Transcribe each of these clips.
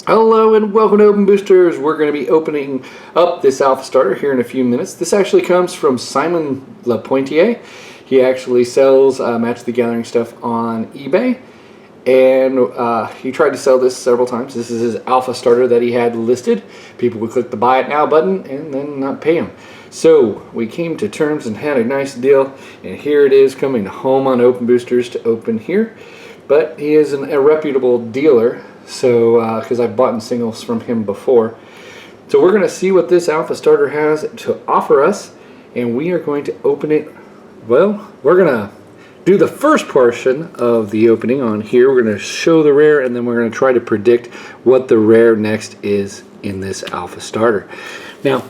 Hello and welcome to Open Boosters. We're going to be opening up this alpha starter here in a few minutes. This actually comes from Simon Lapointier. He actually sells Magic the Gathering stuff on eBay, and he tried to sell this several times. This is his alpha starter that he had listed. People would click the buy it now button and then not pay him. So we came to terms and had a nice deal, and here it is coming home on Open Boosters to open here. But he is a reputable dealer, so because I've bought in singles from him before. So we're going to see what this alpha starter has to offer us, and we are going to open it. Well, we're going to do the first portion of the opening on here. We're going to show the rare, and then we're going to try to predict what the rare next is in this alpha starter. Now,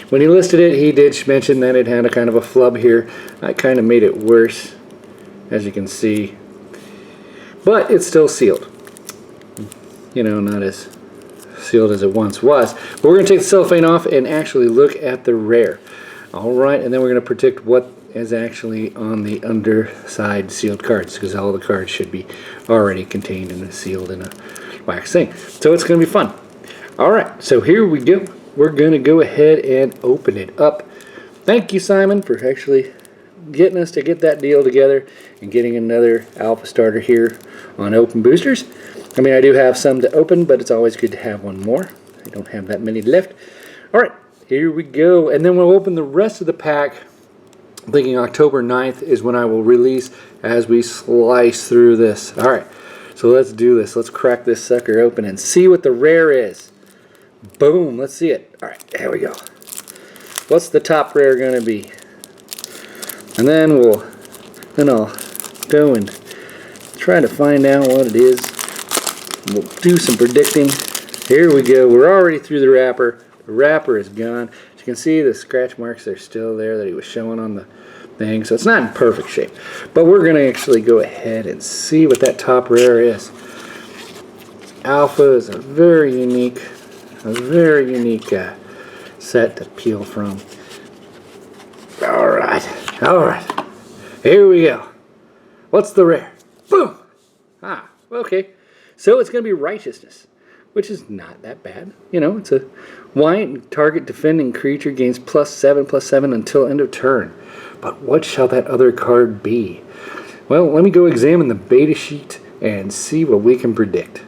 when he listed it, he did mention that it had a kind of a flub here. I kind of made it worse, as you can see. But it's still sealed. You know, not as sealed as it once was. But we're going to take the cellophane off and actually look at the rare. Alright, and then we're going to predict what is actually on the underside sealed cards, because all the cards should be already contained and sealed in a wax thing. So it's going to be fun. Alright, so here we go. We're going to go ahead and open it up. Thank you, Simon, for actually getting us to get that deal together and getting another alpha starter here on Open Boosters. I mean, I do have some to open, but it's always good to have one more. I don't have that many left. Alright, here we go. And then we'll open the rest of the pack. I'm thinking October 9th is when I will release as we slice through this. Alright, so let's do this. Let's crack this sucker open and see what the rare is. Boom, let's see it. Alright, there we go. What's the top rare going to be? And then I'll go and try to find out what it is. We'll do some predicting. Here we go. We're already through the wrapper. The wrapper is gone. As you can see, the scratch marks are still there that he was showing on the thing. So it's not in perfect shape. But we're going to actually go ahead and see what that top rare is. Alpha is a very unique set to peel from. Alright. Here we go. What's the rare? Boom! Ah, okay. So it's going to be Righteousness, which is not that bad. You know, it's a white target defending creature gains +7/+7 until end of turn. But what shall that other card be? Well, let me go examine the beta sheet and see what we can predict.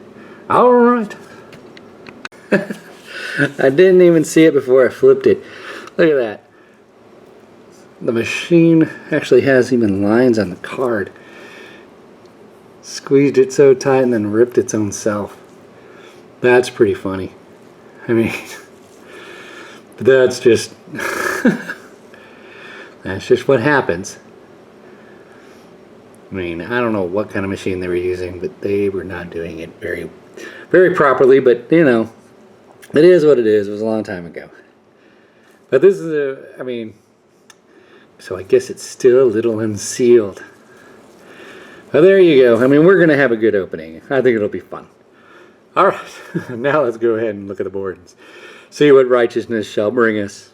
Alright. I didn't even see it before I flipped it. Look at that. The machine actually has even lines on the card. Squeezed it so tight and then ripped its own self. That's pretty funny. I mean, that's just that's just what happens. I mean, I don't know what kind of machine they were using, but they were not doing it very properly. But you know, it is what it is. It was a long time ago. But this is I mean, so I guess it's still a little unsealed. Well, there you go. I mean, we're going to have a good opening. I think it'll be fun. Alright, now let's go ahead and look at the board and see what Righteousness shall bring us.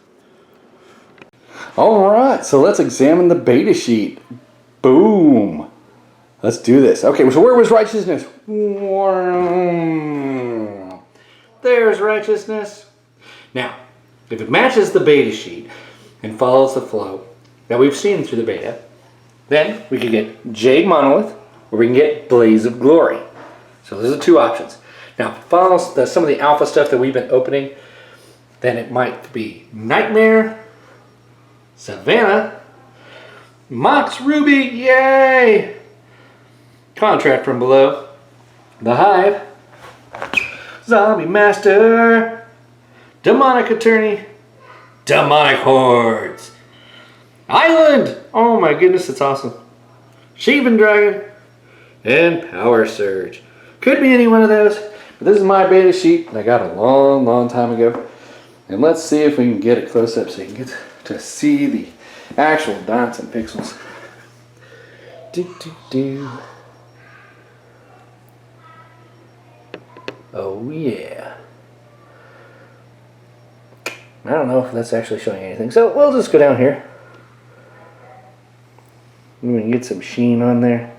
Alright, so let's examine the beta sheet. Boom! Let's do this. Okay, so where was Righteousness? There's Righteousness. Now, if it matches the beta sheet and follows the flow that we've seen through the beta, then we could get Jade Monolith, or we can get Blaze of Glory. So those are two options. Now, if it follows some of the alpha stuff that we've been opening, then it might be Nightmare, Savannah, Mox Ruby, yay! Contract from Below, The Hive, Zombie Master, Demonic Attorney, Demonic Hordes, Island! Oh my goodness, it's awesome. Shaven Dragon and Power Surge. Could be any one of those, but this is my beta sheet that I got a long time ago. And let's see if we can get it close up so you can get to see the actual dots and pixels. Oh yeah. I don't know if that's actually showing anything, so we'll just go down here. We can get some sheen on there.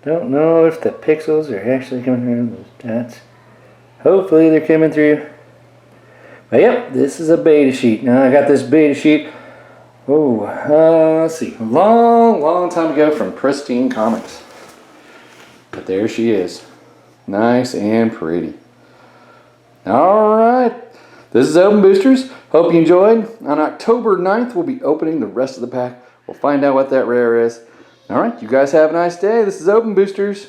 Don't know if the pixels are actually coming through those dots. Hopefully they're coming through. But yep, this is a beta sheet. Now I got this beta sheet. Oh, let's see. A long time ago from Pristine Comics. But there she is. Nice and pretty. Alright. This is Open Boosters. Hope you enjoyed. On October 9th, we'll be opening the rest of the pack. We'll find out what that rare is. Alright, you guys have a nice day. This is Open Boosters.